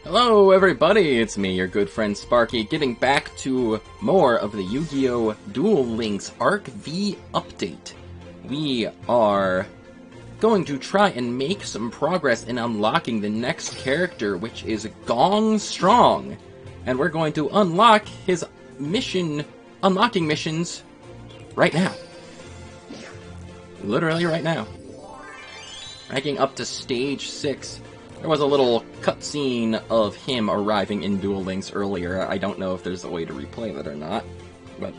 Hello everybody, it's me, your good friend Sparky, getting back to more of the Yu-Gi-Oh! Duel Links Arc-V update. We are going to try and make some progress in unlocking the next character, which is Gong Strong. And we're going to unlock his unlocking missions right now. Literally right now. Ranking up to stage 6. There was a little cutscene of him arriving in Duel Links earlier. I don't know if there's a way to replay that or not. But,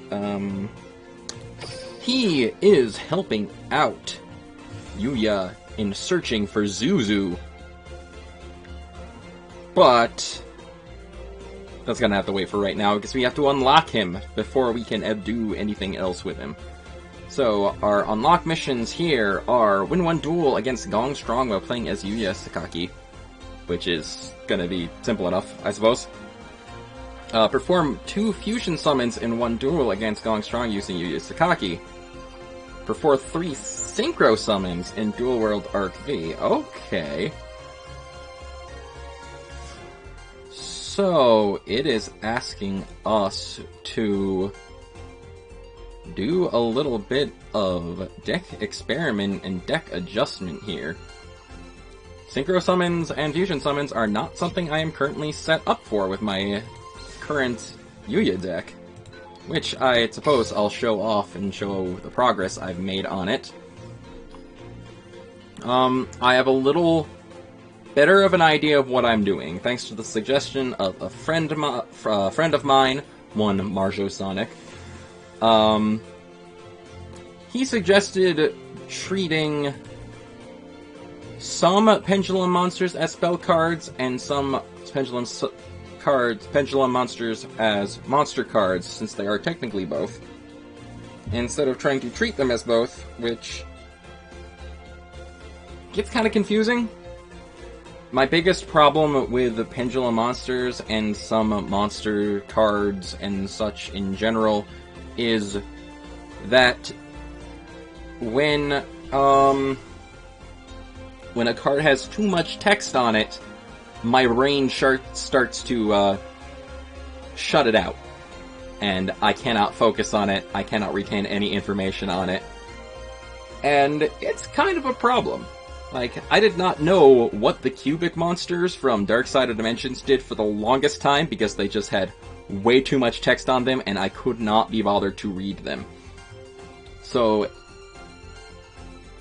he is helping out Yuya in searching for Zuzu. But that's gonna have to wait for right now, because we have to unlock him before we can do anything else with him. So, our unlock missions here are win one duel against Gong Strong while playing as Yuya Sakaki, which is gonna be simple enough, I suppose. Perform 2 fusion summons in one duel against Gong Strong using Yuya Sakaki. Perform 3 synchro summons in Duel World Arc-V. Okay. So, it is asking us to do a little bit of deck experiment and deck adjustment here. Synchro summons and fusion summons are not something I am currently set up for with my current Yuya deck, which I suppose I'll show off and show the progress I've made on it. I have a little better of an idea of what I'm doing, thanks to the suggestion of a friend of mine, one Marjo Sonic. He suggested treating some pendulum monsters as spell cards and some pendulum monsters as monster cards, since they are technically both, instead of trying to treat them as both, which gets kind of confusing. My biggest problem with the pendulum monsters and some monster cards and such in general is that when a card has too much text on it, my brain starts to shut it out. And I cannot focus on it, I cannot retain any information on it. And it's kind of a problem. Like, I did not know what the cubic monsters from Dark Side of Dimensions did for the longest time, because they just had way too much text on them, and I could not be bothered to read them. So,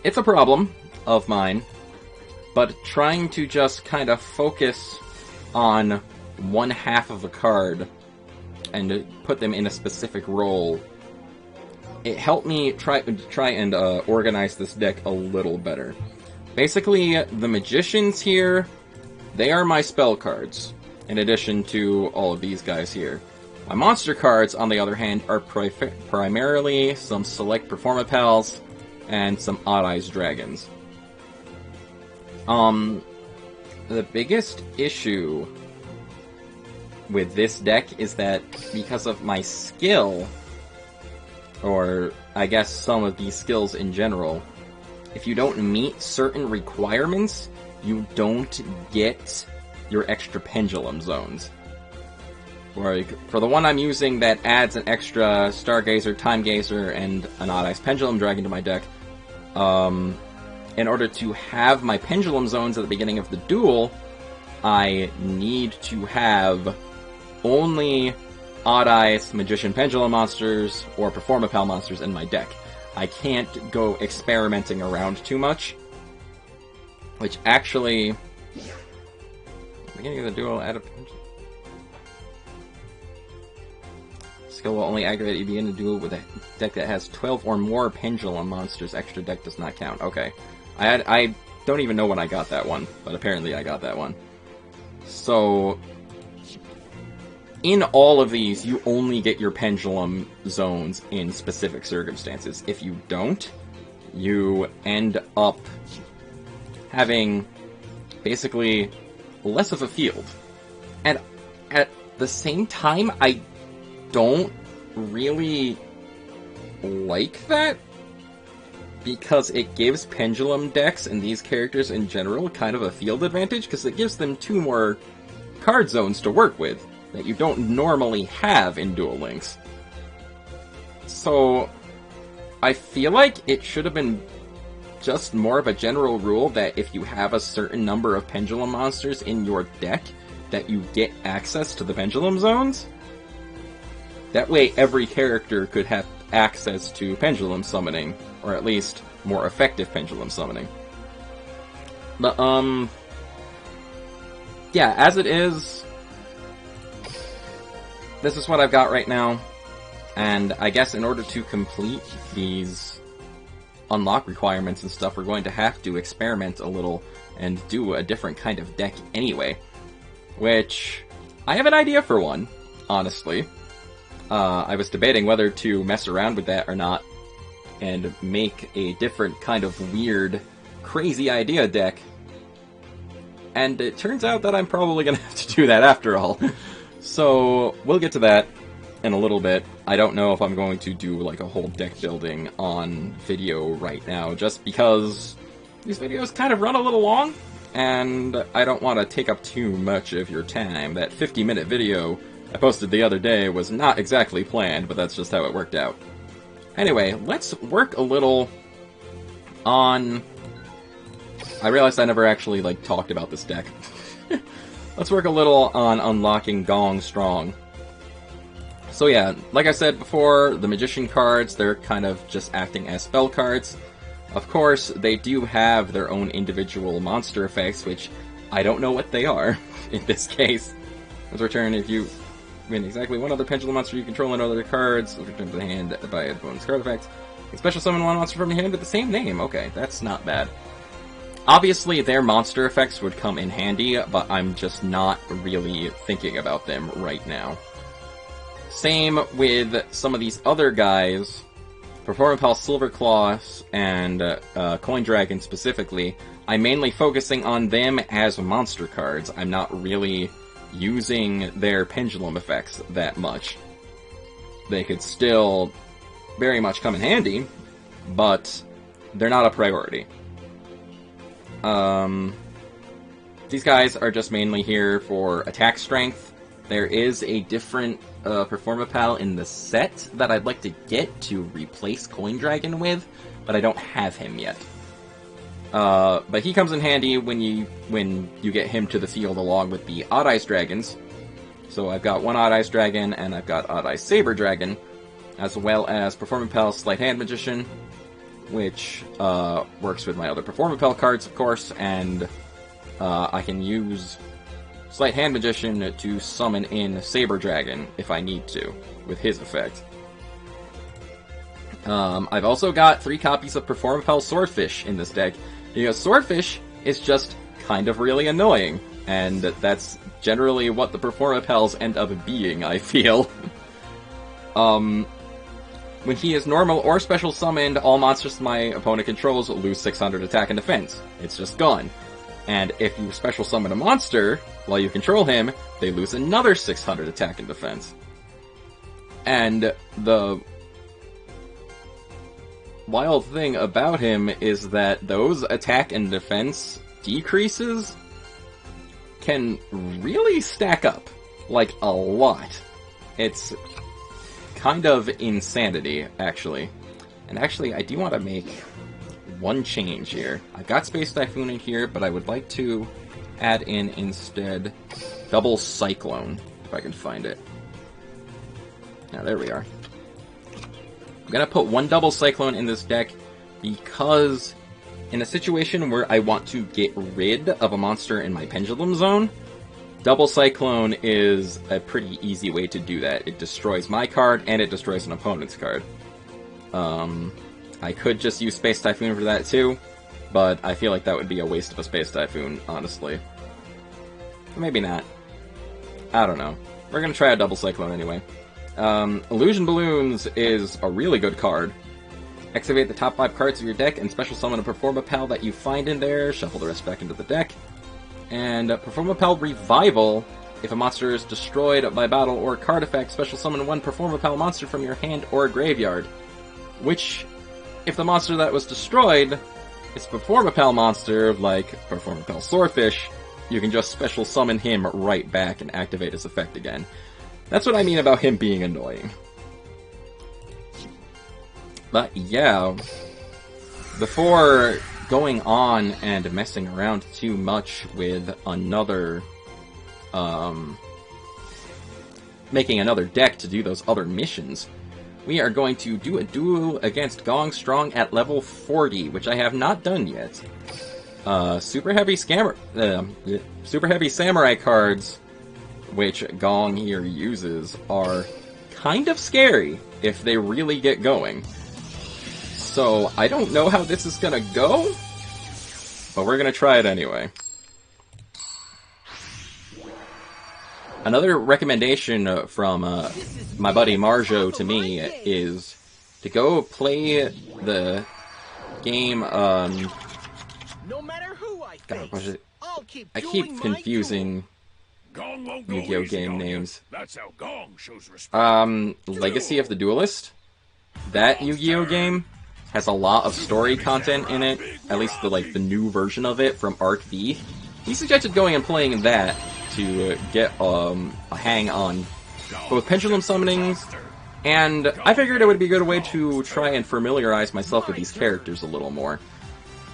it's a problem of mine, but trying to just kind of focus on one half of a card and put them in a specific role, it helped me try and organize this deck a little better. Basically, the magicians here, they are my spell cards, in addition to all of these guys here. My monster cards, on the other hand, are primarily some select Performapals and some Odd Eyes Dragons. The biggest issue with this deck is that because of my skill, or I guess some of these skills in general, if you don't meet certain requirements, you don't get your extra pendulum zones. For the one I'm using that adds an extra Stargazer, Time Gazer, and an Odd Eyes Pendulum Dragon to my deck, in order to have my pendulum zones at the beginning of the duel, I need to have only Odd Eyes, Magician Pendulum monsters, or Performapal monsters in my deck. I can't go experimenting around too much, which actually, beginning of the duel, add a pendulum. Skill will only activate if you begin a duel with a deck that has 12 or more pendulum monsters. Extra deck does not count. Okay. I don't even know when I got that one, but apparently I got that one. So, in all of these, you only get your pendulum zones in specific circumstances. If you don't, you end up having basically less of a field. And at the same time, I don't really like that, because it gives pendulum decks and these characters in general kind of a field advantage, because it gives them 2 more card zones to work with that you don't normally have in Duel Links. So, I feel like it should have been just more of a general rule that if you have a certain number of pendulum monsters in your deck, that you get access to the pendulum zones. That way every character could have access to pendulum summoning, or at least more effective pendulum summoning. But, yeah, as it is, this is what I've got right now, and I guess in order to complete these unlock requirements and stuff, we're going to have to experiment a little and do a different kind of deck anyway. Which, I have an idea for one, honestly. I was debating whether to mess around with that or not, and make a different kind of weird, crazy idea deck. And it turns out that I'm probably going to have to do that after all. So, we'll get to that in a little bit. I don't know if I'm going to do like a whole deck building on video right now, just because these videos kind of run a little long, and I don't want to take up too much of your time. That 50-minute video I posted the other day was not exactly planned, but that's just how it worked out. Anyway, let's work a little on... I realized I never actually, like, talked about this deck. Let's work a little on unlocking Gong Strong. So yeah, like I said before, the Magician cards, they're kind of just acting as spell cards. Of course, they do have their own individual monster effects, which I don't know what they are in this case. Let's return if you win exactly one other pendulum monster you control and other cards. Return to the hand by a bonus card effect. You can special summon one monster from your hand with the same name. Okay, that's not bad. Obviously, their monster effects would come in handy, but I'm just not really thinking about them right now. Same with some of these other guys. Performapal Silverclaw and Coin Dragon specifically. I'm mainly focusing on them as monster cards. I'm not really using their pendulum effects that much. They could still very much come in handy, but they're not a priority. These guys are just mainly here for attack strength. There is a different Performapal in the set that I'd like to get to replace Coin Dragon with, but I don't have him yet. But he comes in handy when you get him to the field along with the Odd Eyes Dragons. So I've got one Odd Eyes Dragon, and I've got Odd Eyes Saber Dragon, as well as Performapal Sleight Hand Magician, which works with my other Performapal cards, of course, and I can use Sleight Hand Magician to summon in Saber Dragon if I need to, with his effect. I've also got 3 copies of Performapal Swordfish in this deck, because Swordfish is just kind of really annoying, and that's generally what the Performapals end up being, I feel. When he is normal or special summoned, all monsters my opponent controls lose 600 attack and defense. It's just gone. And if you special summon a monster while you control him, they lose another 600 attack and defense. And the wild thing about him is that those attack and defense decreases can really stack up. Like, a lot. It's kind of insanity, actually. And actually, I do want to make one change here. I've got Space Typhoon in here, but I would like to add in instead Double Cyclone, if I can find it. Now, there we are. I'm gonna put one Double Cyclone in this deck because in a situation where I want to get rid of a monster in my Pendulum Zone, Double Cyclone is a pretty easy way to do that. It destroys my card, and it destroys an opponent's card. I could just use Space Typhoon for that too, but I feel like that would be a waste of a Space Typhoon, honestly. Maybe not. I don't know. We're gonna try a Double Cyclone anyway. Illusion Balloons is a really good card. Activate the top 5 cards of your deck and special summon a Performapal that you find in there, shuffle the rest back into the deck. And Performapal Revival, if a monster is destroyed by battle or card effect, special summon one Performapal monster from your hand or graveyard. Which, if the monster that was destroyed is a Performapal monster, like Performapal Swordfish, you can just special summon him right back and activate his effect again. That's what I mean about him being annoying. But yeah, before going on and messing around too much with another, making another deck to do those other missions, we are going to do a duel against Gong Strong at level 40, which I have not done yet. Super heavy samurai cards, which Gong here uses, are kind of scary if they really get going. So I don't know how this is gonna go, but we're gonna try it anyway. Another recommendation from my buddy Marjo to me is to go play the game, no matter who I God, what is it? I keep confusing Yu-Gi-Oh game names. That's how Gong shows respect. Legacy of the Duelist? That Yu-Gi-Oh game has a lot of story content in it, at least the new version of it from Arc-V. He suggested going and playing that to get a hang on both pendulum summonings, and I figured it would be a good way to try and familiarize myself with these characters a little more.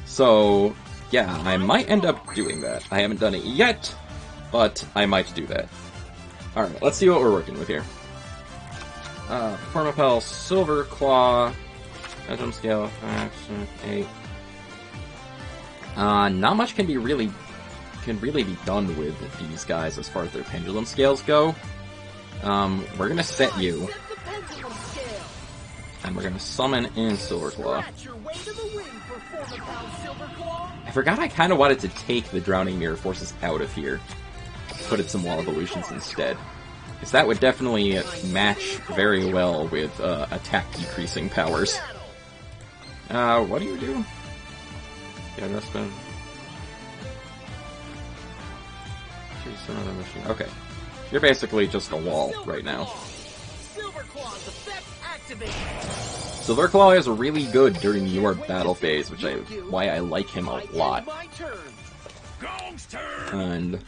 So, yeah, I might end up doing that. I haven't done it yet, but I might do that. Alright, let's see what we're working with here. Formapel, Silver Claw, Pendulum Scale, 5, 7, 8. Not much can really be done with these guys as far as their pendulum scales go. We're gonna set you, and we're gonna summon in Silver Claw. I forgot I kind of wanted to take the Drowning Mirror Forces out of here, put it some Wall Evolutions instead, because that would definitely match very well with attack decreasing powers. What do you do? Yeah, that's been... Choose another mission. Okay. You're basically just a wall right now. Silver Claw is really good during your battle phase, which why I like him a lot. And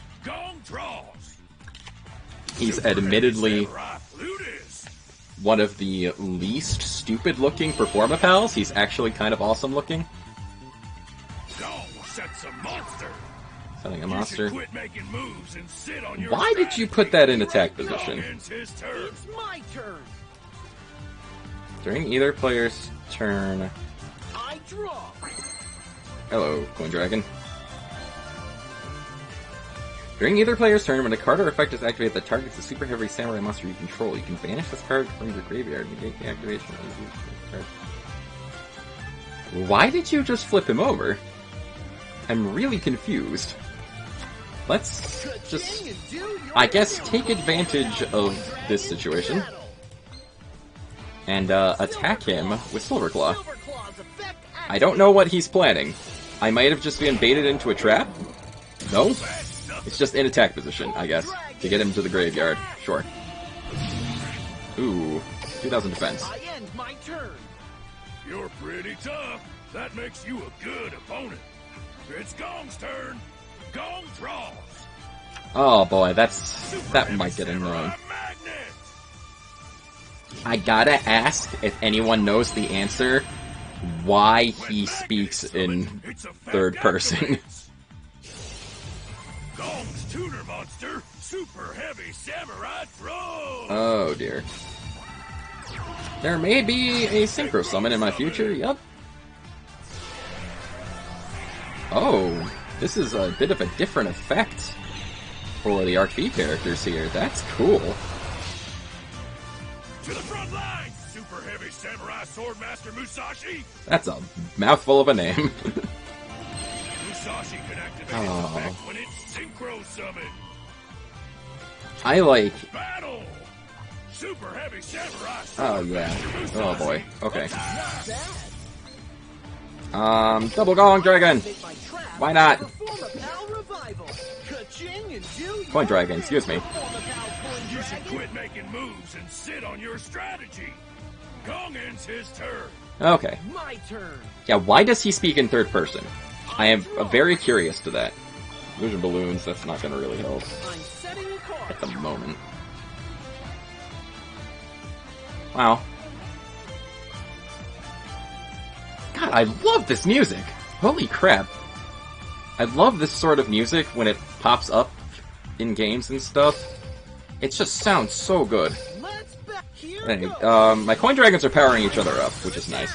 he's admittedly one of the least stupid looking Performapals. He's actually kind of awesome looking. Setting a monster. Why did you put that in attack position? It's my turn. During either player's turn... I draw. Hello, Coin Dragon. During either player's turn, when a card or effect is activated that targets the super heavy samurai monster you control, you can banish this card from your graveyard and negate the activation of the card. Why did you just flip him over? I'm really confused. Let's just, I guess, take advantage of this situation and attack him with Silver Claw. I don't know what he's planning. I might have just been baited into a trap? No? It's just in attack position, I guess, to get him to the graveyard. Sure. Ooh, 2000 defense. You're pretty tough. That makes you a good opponent. It's Gong's turn. Gong draws. Oh boy, that might get annoying. I gotta ask if anyone knows the answer why he speaks in third person. Gong's tutor monster, super heavy samurai throw. Oh dear. There may be a synchro summon in my future. Yep. Oh, this is a bit of a different effect for the Arc-V characters here. That's cool. To the front line, super heavy samurai swordmaster Musashi. That's a mouthful of a name. Musashi can activate its effect when it's synchro summoned. I like... Battle! Super heavy samurai. Oh yeah. Oh boy. Okay. Double Gong Dragon! Why not? Point Dragon, excuse me. You should quit making moves and sit on your strategy. Gong ends his turn. Okay. My turn. Yeah, why does he speak in third person? I am very curious to that. Illusion balloons, that's not gonna really help I'm setting a course. at the moment. Wow. God, I love this music! Holy crap. I love this sort of music when it pops up in games and stuff. It just sounds so good. Let's back here. Anyway, goes. my coin dragons are powering each other up, which is nice.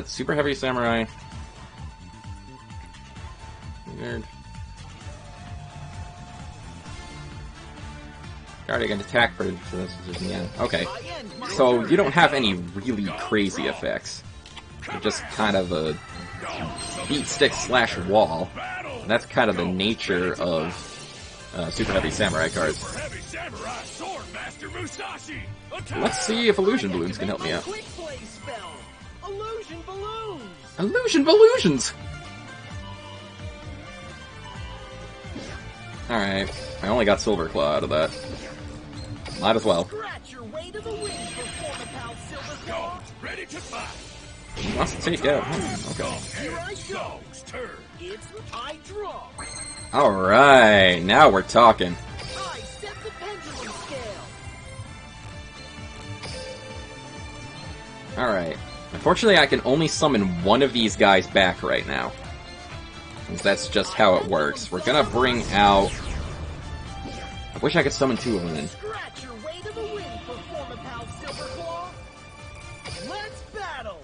Super heavy samurai. Weird. Already got attack for this position, yeah. Okay. So you don't have any really crazy effects. You're just kind of a beat stick slash wall. And that's kind of the nature of super heavy samurai cards. Heavy samurai sword master Musashi. Let's see if illusion balloons can help me out. Quick play spell. Illusion balloons. Illusion balloons! Alright, I only got Silver Claw out of that. Might as well. Scratch your way to the wind before the pal Silver Claw. Ready to fight. He wants to take out. Okay. Here I go. Gong's turn. It's I draw. Alright, now we're talking. I set the pendulum scale. Alright. Unfortunately, I can only summon one of these guys back right now. Because that's just how it works. We're gonna bring out... I wish I could summon two of them in. Scratch your way to the wind before the pal Silver Claw. Let's battle.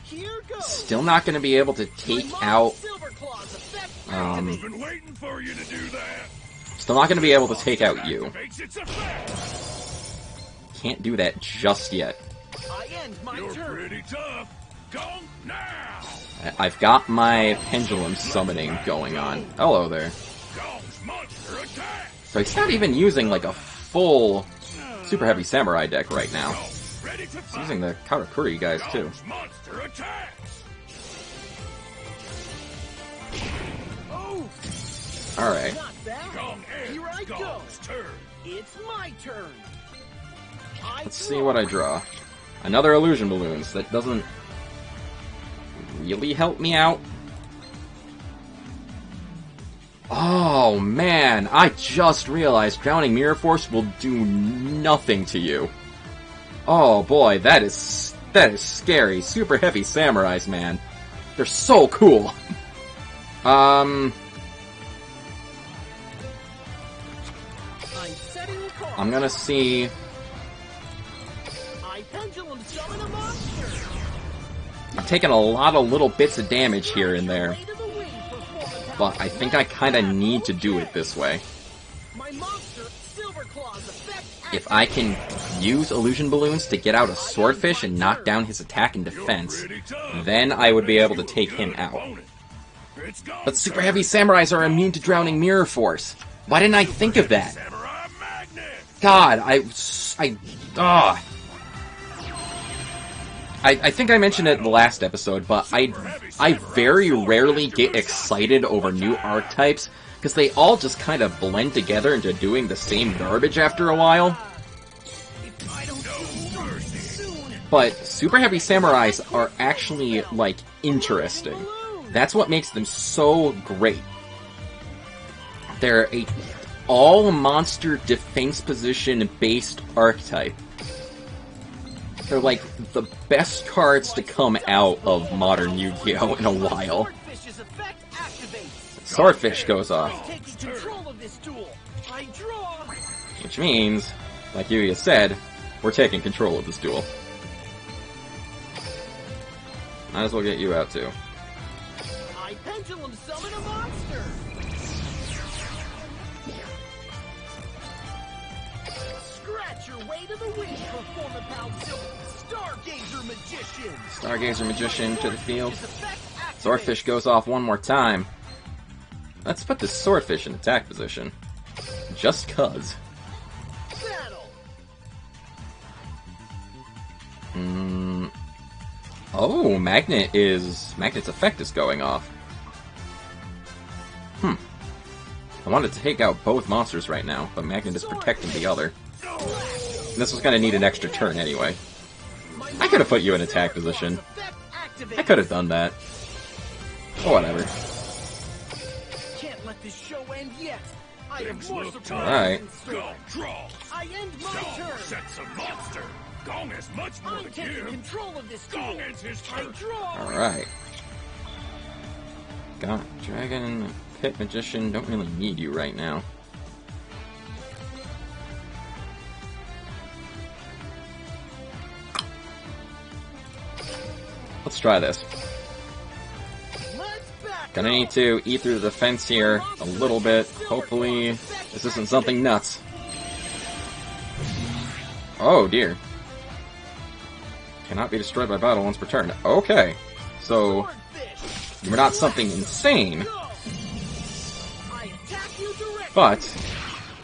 Here goes. Still not gonna be able to take My out... Silver Claw's effect I've activates. been waiting for you to do that. Still not gonna be able to take out you. Activates its effect. Can't do that just yet. I end my You're turn. pretty tough. Gong now. I've got my pendulum summoning going on. Hello there. Gong's monster attack. So he's not even using like a full super heavy samurai deck right now. Gong, ready to He's fight. using the Karakuri guys too. Gong's monster attacks. Oh, Alright. not bad. Gong Here I ends go. Gong's turn. It's my turn. Let's see what I draw. Another illusion balloons. That doesn't really help me out. Oh man, I just realized Drowning Mirror Force will do nothing to you. Oh boy, that is scary. Super heavy samurais, man. They're so cool. I'm setting a course. I'm gonna see. I pendulum summon a monster. I'm taking a lot of little bits of damage here and there, Way to the wind before the pal but I think I kinda need to do it this way. My monster, Silver Claw's effect If I can use illusion balloons to get out a swordfish and knock down his attack and defense, Pretty tough. then I would be able to take him out. Opponent. It's Gong's But super turn. heavy samurais are immune to Drowning Mirror Force. Why didn't I think of that? Samurai magnet. God, I think I mentioned it in the last episode, but I very rarely get excited over new archetypes, because they all just kind of blend together into doing the same garbage after a while. If I don't do mercy soon, But super heavy samurais are actually, like, interesting. That's what makes them so great. They're a all-monster defense position-based archetype. They're like the best cards to come out of modern Yu-Gi-Oh! In a while. Swordfish's effect activates. Swordfish goes off, Taking control of this duel. I draw. which means, like Yuya said, we're taking control of this duel. Might as well get you out too. I pendulum summon a monster. Scratch your way to the wind. Perform a pound silver. Stargazer Magician. Stargazer Magician to the field. His effect activates. Swordfish goes off one more time. Let's put this Swordfish in attack position. Just cuz. Battle. Oh, Magnet's effect is going off. I wanted to take out both monsters right now, but Magnet is protecting the other. This was gonna need an extra turn anyway. I could have put you in attack position. Effect activates. I could have done that. But whatever. Can't end yet. I have Things more look surprises Alright. in store. Gong Strong. I end my Gong turn. sets a monster. Gong has much more I'm to taking give. control of this Gong duel. ends his I turn. draw. Alright. Got Dragon, Pit Magician, don't really need you right now. Let's try this. Let's back Gonna up. need to eat through the fence here a little bit. Hopefully, this isn't something nuts. Oh dear. Cannot be destroyed by battle once per turn. Okay. So, Swordfish. you're not something insane, Go. I attack you directly. but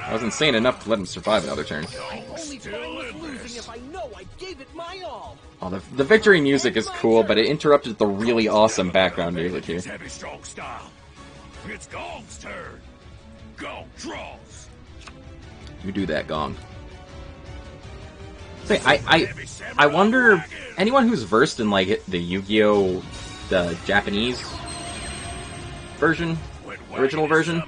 I was insane enough to let him survive another turn. I'm only Still fine with in losing this. if I know I gave it my all. Oh, the victory music is cool, but it interrupted the really awesome background music here. His heavy strong style. It's Gong's turn. Gong draws. You do that, Gong. Say, I wonder, anyone who's versed in, like, the Yu-Gi-Oh! The Japanese version, original version,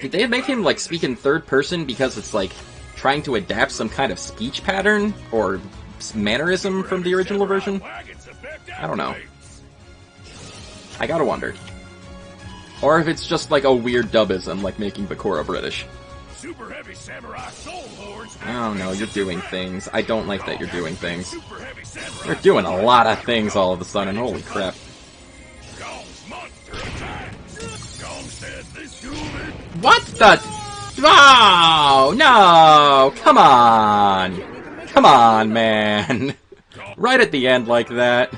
did they make him, like, speak in third person because it's, like, trying to adapt some kind of speech pattern or mannerism from the original version? I don't know. I gotta wonder. Or if it's just, like, a weird dubism, like making Bakura British. Super heavy samurai soul horns. I don't know, you're doing things. I don't like that you're doing things. Super heavy samurai. You're doing a lot of things all of a sudden, holy crap. Gong's monster attacks. Gong said this duel is What the? Oh, no! Come on! Come on, man! Right at the end like that.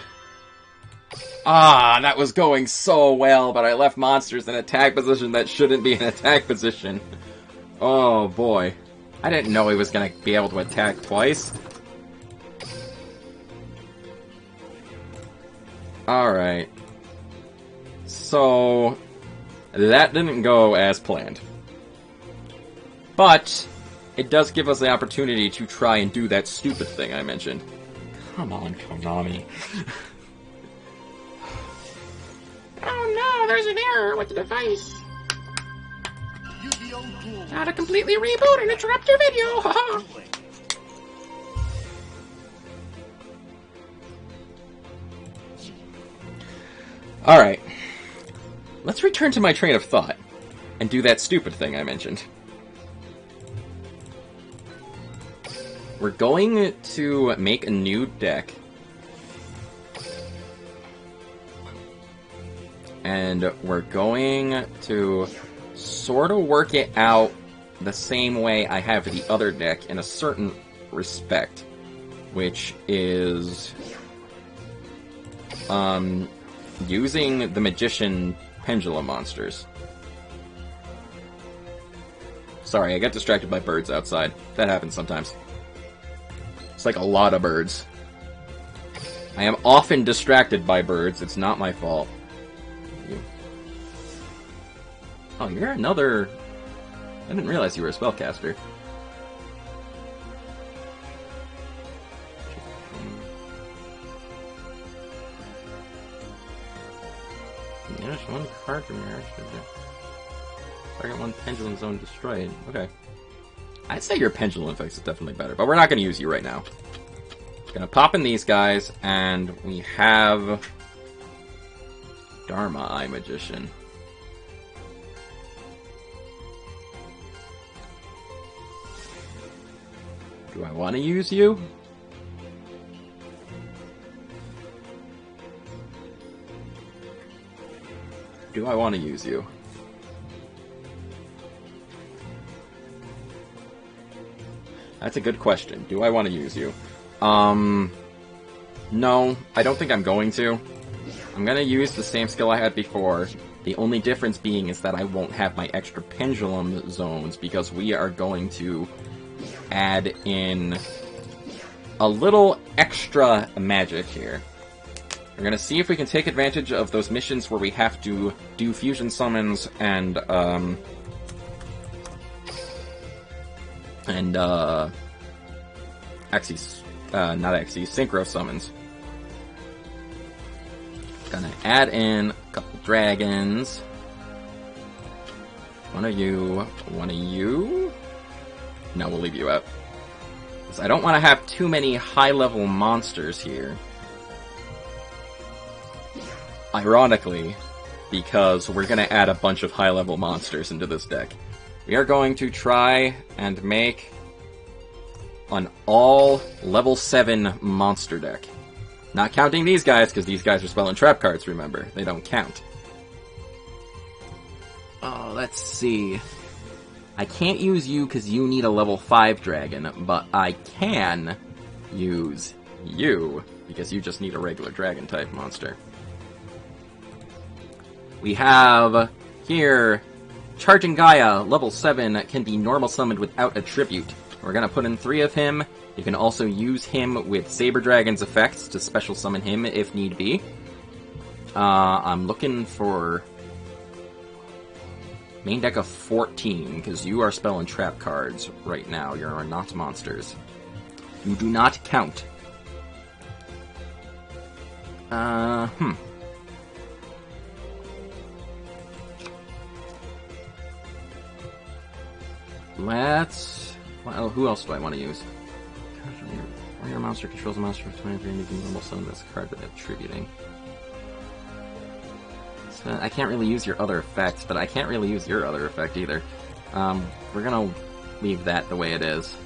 Ah, that was going so well, but I left monsters in attack position that shouldn't be in attack position. Oh, boy. I didn't know he was gonna be able to attack twice. Alright. So, that didn't go as planned. But, it does give us the opportunity to try and do that stupid thing I mentioned. Come on, Konami. Oh no, there's an error with the device. How to completely reboot and interrupt your video, haha. Alright. Let's return to my train of thought and do that stupid thing I mentioned. We're going to make a new deck. And we're going to sort of work it out the same way I have the other deck in a certain respect. Which is using the Magician Pendulum monsters. Sorry, I got distracted by birds outside. That happens sometimes. It's like a lot of birds. I am often distracted by birds. It's not my fault. Oh, you're another... I didn't realize you were a spellcaster. There's one card from your target one pendulum zone destroyed. Okay. I'd say your pendulum effects is definitely better, but we're not going to use you right now. Gonna pop in these guys, and we have Dharma Eye Magician. Do I want to use you? Do I want to use you? That's a good question. Do I want to use you? No, I don't think I'm going to. I'm gonna use the same skill I had before. The only difference being is that I won't have my extra pendulum zones because we are going to add in a little extra magic here. We're gonna see if we can take advantage of those missions where we have to do fusion summons and synchro summons. Gonna add in a couple dragons. One of you. One of you? No, we'll leave you out. 'Cause I don't want to have too many high-level monsters here. Ironically, because we're going to add a bunch of high-level monsters into this deck. We are going to try and make an all level 7 monster deck. Not counting these guys, because these guys are spell and trap cards, remember. They don't count. Oh, let's see. I can't use you because you need a level 5 dragon, but I can use you because you just need a regular dragon type monster. We have here Charging Gaia, level 7, can be normal summoned without a tribute. We're gonna put in 3 of him. You can also use him with Saber Dragon's effects to special summon him if need be. I'm looking for main deck of 14, because you are spell and trap cards right now. You are not monsters. You do not count. Let's... Well, who else do I want to use? When your monster controls a monster for 23, you can normal summon this card without attributing. So I can't really use your other effects, but I can't really use your other effect either. We're gonna leave that the way it is.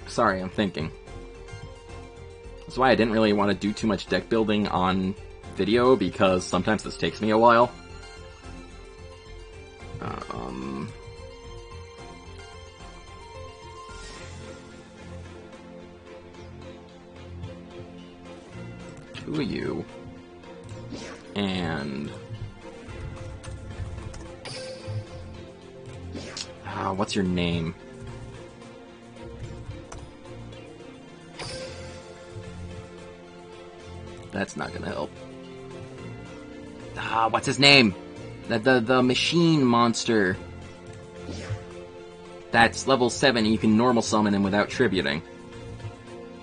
Sorry, I'm thinking. That's why I didn't really want to do too much deck building on video, because sometimes this takes me a while. Two of you. And... what's your name? That's not gonna help. What's his name? The machine monster. That's level 7, and you can normal summon him without tributing.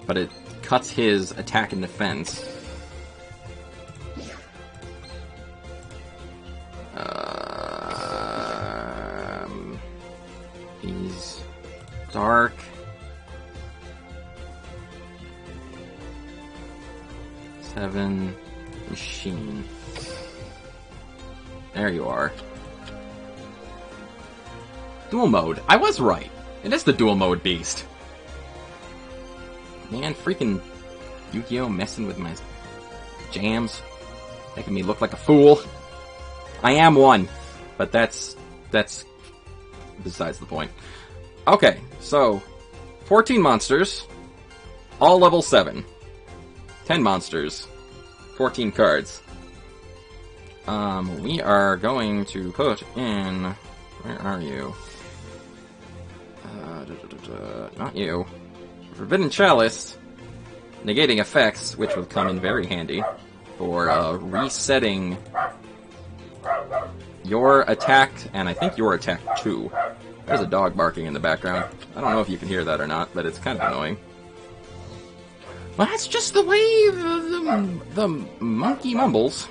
But it cuts his attack and defense. He's dark. Seven machine. There you are. Dual mode. I was right. It is the dual mode beast. Man, freaking Yu-Gi-Oh! Messing with my jams. Making me look like a fool. I am one. But that's besides the point. Okay, so 14 monsters. All level 7. 10 monsters. 14 cards. We are going to put in... Where are you? Not you. Forbidden Chalice. Negating effects, which would come in very handy for resetting your attack, and I think your attack too. There's a dog barking in the background. I don't know if you can hear that or not, but it's kind of annoying. Well, that's just the way the monkey mumbles.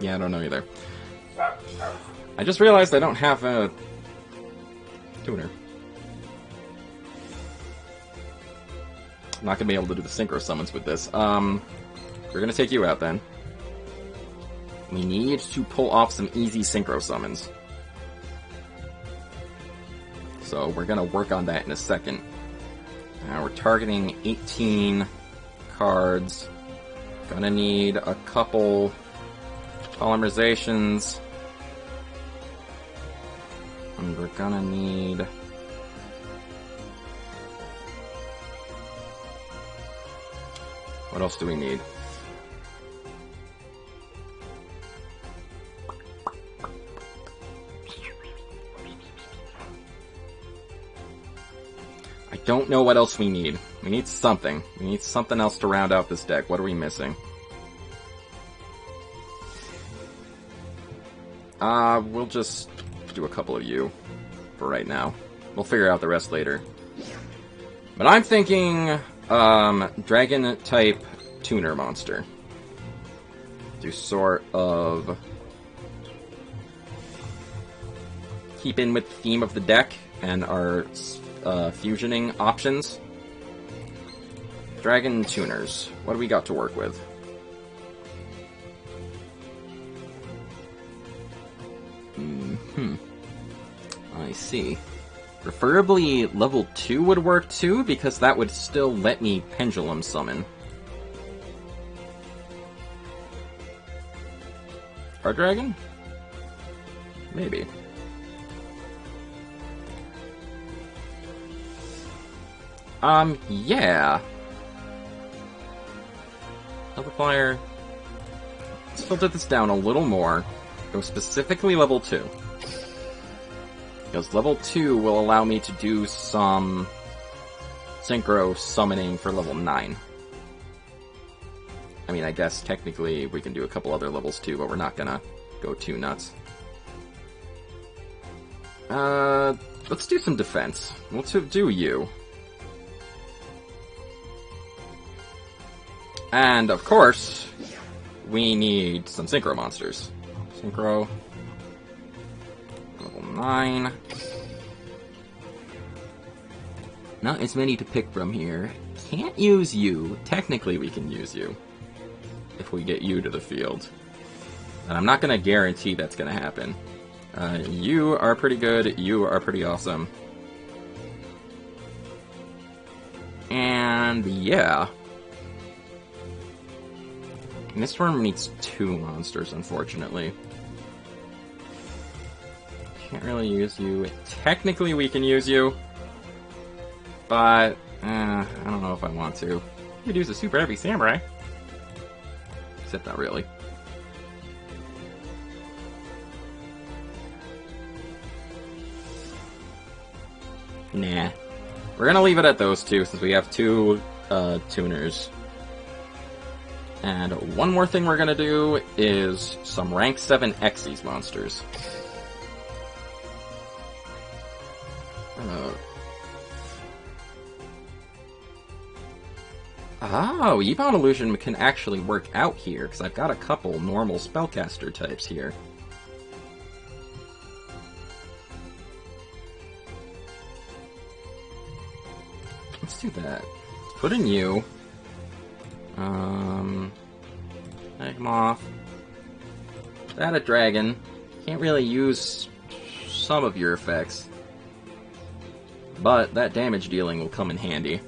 Yeah, I don't know either. I just realized I don't have a tuner. I'm not going to be able to do the synchro summons with this. We're going to take you out then. We need to pull off some easy synchro summons. So we're going to work on that in a second. We're targeting 18 cards. Gonna need a couple polymerizations. And we're gonna need... What else do we need? I don't know what else we need. We need something. We need something else to round out this deck. What are we missing? We'll just do a couple of you for right now. We'll figure out the rest later. But I'm thinking, Dragon-type tuner monster. To sort of keep in with the theme of the deck and our fusioning options. Dragon tuners. What do we got to work with? I see. Preferably level 2 would work too, because that would still let me pendulum summon. Our dragon? Maybe. Yeah. Multiplier. Let's filter this down a little more. Go specifically level 2. Because level 2 will allow me to do some synchro summoning for level 9. I mean, I guess technically we can do a couple other levels too, but we're not gonna go too nuts. Let's do some defense. Let's do you. And, of course, we need some synchro monsters. Synchro. Level 9. Not as many to pick from here. Can't use you. Technically, we can use you. If we get you to the field. And I'm not going to guarantee that's going to happen. You are pretty good. You are pretty awesome. And, yeah. This room needs 2 monsters, unfortunately. Can't really use you. Technically, we can use you. But, I don't know if I want to. We could use a super heavy samurai. Except not really. Nah. We're gonna leave it at those 2, since we have 2 tuners. And one more thing we're gonna do is some rank 7 Xyz monsters. Oh, Ebound Illusion can actually work out here, because I've got a couple normal spellcaster types here. Let's do that. Put in you. Magmoth. That a dragon. Can't really use some of your effects. But that damage dealing will come in handy.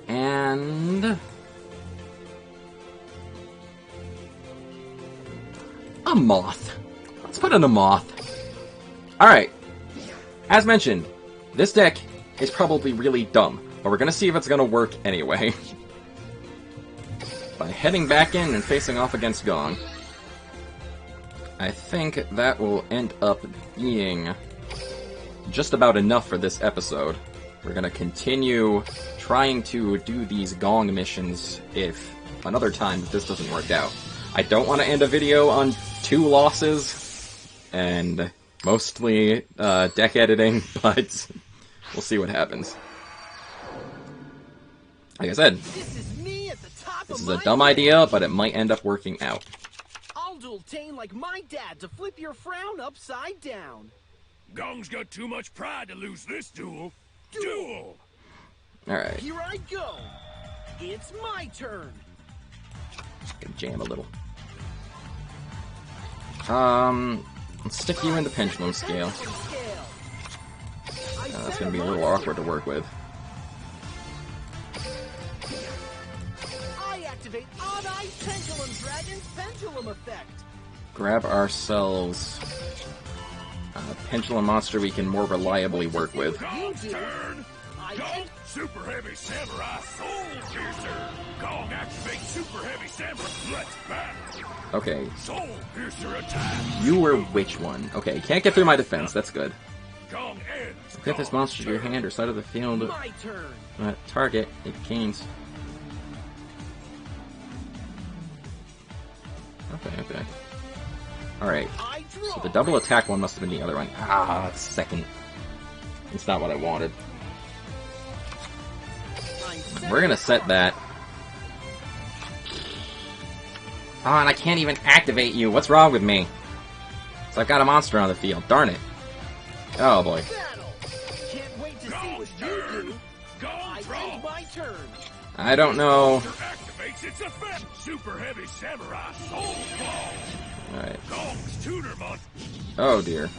And a moth. Let's put in a moth. Alright. As mentioned, this deck is probably really dumb, but we're gonna see if it's gonna work anyway. By heading back in and facing off against Gong. I think that will end up being just about enough for this episode. We're gonna continue trying to do these Gong missions if another time if this doesn't work out. I don't want to end a video on 2 losses and mostly deck editing, but we'll see what happens. Like I said, this is a dumb idea, but it might end up working out. I'll duel Tane like my dad to flip your frown upside down. Gong's got too much pride to lose this duel. Duel! Alright. Here I go. It's my turn. Gonna jam a little. Let's stick you in the pendulum scale. That's gonna be a little awkward to work with. I activate Odd-Eye Pendulum Dragon's Pendulum Effect. Grab ourselves a pendulum monster we can more reliably work with. Gong's turn! Gong, Super Heavy Samurai Soul Piercer! Gong, activate Super Heavy Samurai! Let's battle! Okay. Soul Piercer attack! You were which one? Okay, can't get through my defense, that's good. Gong ends! Get this monster to your hand or side of the field. My turn. Target, it gains. Okay. Alright. So the double attack one must have been the other one. Ah, second. It's not what I wanted. I'm We're gonna set that. Oh, and I can't even activate you. What's wrong with me? So I've got a monster on the field. Darn it. Oh boy. Battle. Can't wait to see what you do. I take my turn. I don't know. Activates its effect. Super heavy samurai soul claw. Alright. Gong's tutor month. Oh dear.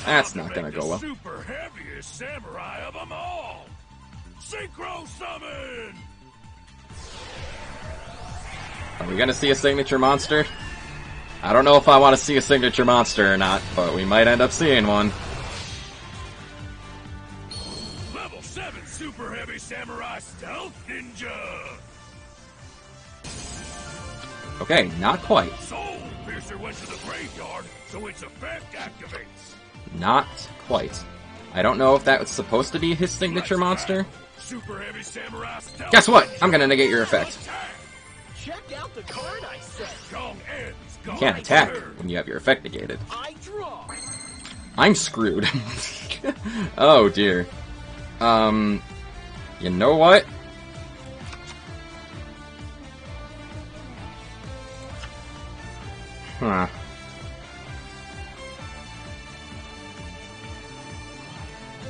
That's not gonna go well. Super heaviest samurai of them all. Synchro summon. Are we gonna see a signature monster? I don't know if I want to see a signature monster or not, but we might end up seeing one. Level 7 super heavy samurai stealth ninja. Okay, not quite. Soul Piercer went to the graveyard, so its effect activates. Not quite. I don't know if that was supposed to be his signature monster. Super heavy samurai stealth. Guess what? I'm gonna negate your effect. Check out the card I set. Gong ends. You can't attack when you have your effect negated. I draw. I'm screwed. Oh dear. You know what? Huh.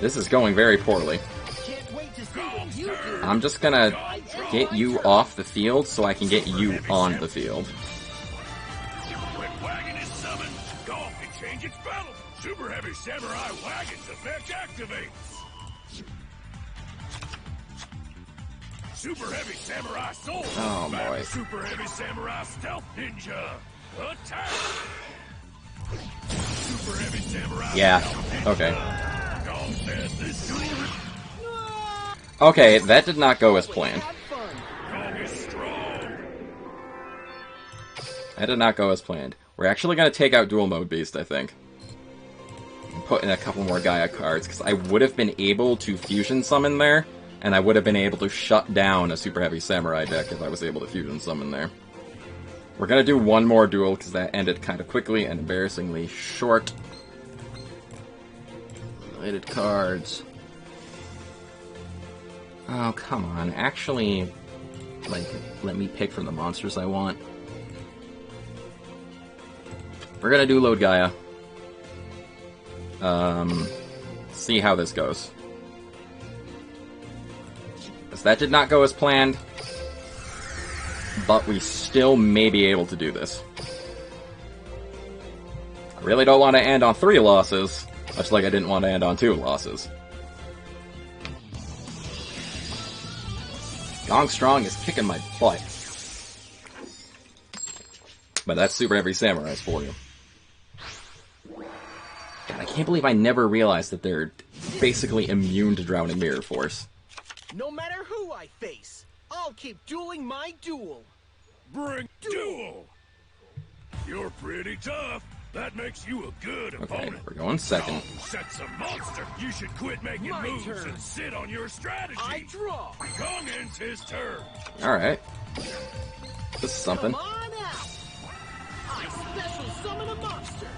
This is going very poorly. Can't wait to see what you do. I'm just gonna get you off the field so I can get you on the field. When Wagon is summoned, Gong can change its battle. Super heavy samurai Wagon's effect activates. Super heavy samurai soul. Oh, Back boy. to Super heavy samurai stealth ninja. Attack. Super heavy samurai. Yeah. stealth ninja. Okay. Gong says this duel. Okay, that did not go as planned. Have fun. Gong is strong. That did not go as planned. We're actually gonna take out Dual Mode Beast, I think. And put in a couple more Gaia cards, because I would have been able to fusion summon there, and I would have been able to shut down a Super Heavy Samurai deck if I was able to fusion summon there. We're gonna do one more duel, because that ended kind of quickly and embarrassingly short. Related cards. Oh, come on. Actually, like, let me pick from the monsters I want. We're gonna do Load Gaia. See how this goes. Because that did not go as planned, but we still may be able to do this. I really don't want to end on 3 losses, much like I didn't want to end on 2 losses. Gong Strong is kicking my butt. But that's Super Heavy Samurais for you. God, I can't believe I never realized that they're basically immune to Drowning Mirror Force. No matter who I face, I'll keep dueling my duel. Bring duel. You're pretty tough. That makes you a good Okay, opponent. we're going second. Gong sets a monster. You should quit making My moves turn. and sit on your strategy. I draw. Gong ends his turn. Alright. This is something. Come on out. I special summon a monster.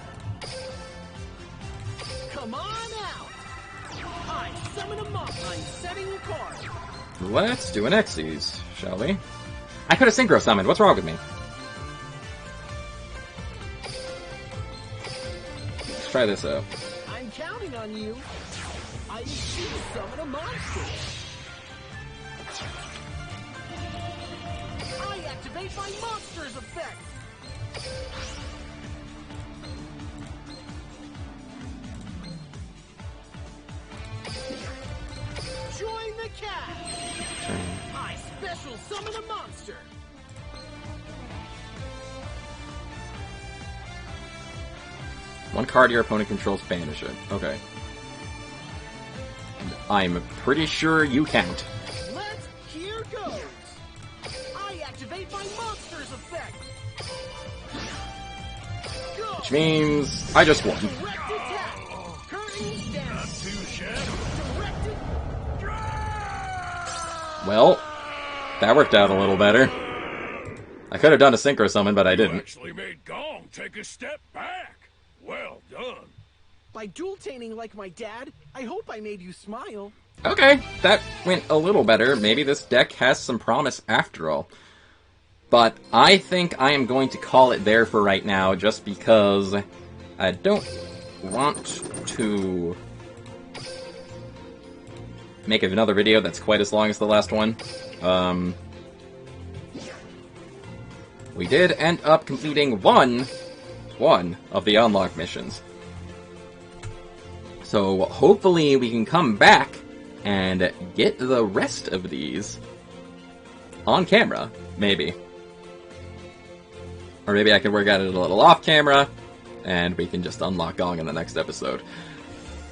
Come on out. I summon a monster. I'm setting a card. Let's do an Xyz, shall we? I could have Synchro Summoned. What's wrong with me? Let's try this out. I'm counting on you. I choose summon a monster. I activate my monster's effect. Join the cast. I special summon a monster. One card your opponent controls, banish it. Okay. I'm pretty sure you count. Let's here goes. I activate my monster's effect. Go. Which means I just won. Direct attack. Curtains down. Not too shabby. Directed. Well, that worked out a little better. I could have done a Synchro Summon, but I You didn't. actually made Gong take a step back. Well done. By dual-taining like my dad, I hope I made you smile. Okay, that went a little better. Maybe this deck has some promise after all. But I think I am going to call it there for right now, just because I don't want to make another video that's quite as long as the last one. We did end up completing one of the unlock missions. So hopefully we can come back and get the rest of these on camera, maybe. Or maybe I can work at it a little off camera, and we can just unlock Gong in the next episode.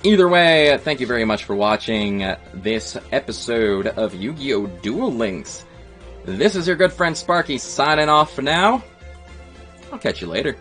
Either way, thank you very much for watching this episode of Yu-Gi-Oh! Duel Links. This is your good friend Sparky signing off for now. I'll catch you later.